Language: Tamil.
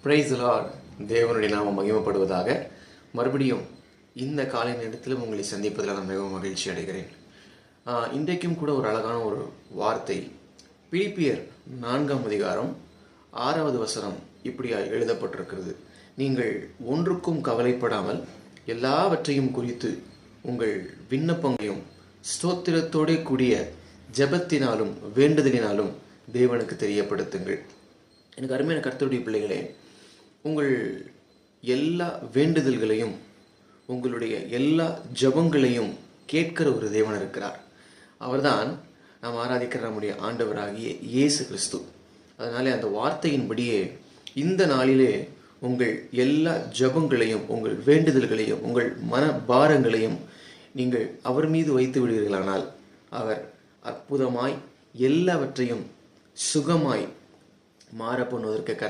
Praise the Lord. தேவனுடைய நாமம் மகிமைப்படுவதாக. மறுபடியும் இந்த காலை நேரத்திலும் உங்களை சந்திப்பதில் நான் மிகவும் மகிழ்ச்சி அடைகிறேன். இன்றைக்கும் கூட ஒரு அழகான ஒரு வார்த்தை, பிலிப்பியர் 4ஆம் அதிகாரம் 6வது வசனம் இப்படியா எழுதப்பட்டிருக்கிறது. நீங்கள் ஒன்றுக்கும் கவலைப்படாமல் எல்லாவற்றையும் குறித்து உங்கள் விண்ணப்பங்களையும் ஸ்தோத்திரத்தோடே கூடிய ஜெபத்தினாலும் வேண்டுதலினாலும் தேவனுக்கு தெரியப்படுத்துங்கள். எனக்கு அருமையான கர்த்தருடைய பிள்ளைகளே, உங்கள் எல்லா வேண்டுதல்களையும் உங்களுடைய எல்லா ஜெபங்களையும் கேட்கிற ஒரு தேவன் இருக்கிறார். அவர்தான் நாம் ஆராதிக்கிற நம்முடைய ஆண்டவராகிய இயேசு கிறிஸ்து. அதனாலே அந்த வார்த்தையின்படியே இந்த நாளிலே உங்கள் எல்லா ஜெபங்களையும் உங்கள் வேண்டுதல்களையும் உங்கள் மன பாரங்களையும் நீங்கள் அவர் மீது வைத்து விடுவீர்களானால் அவர் அற்புதமாய் எல்லாவற்றையும் சுகமாய் மாற பண்ணுவதற்கு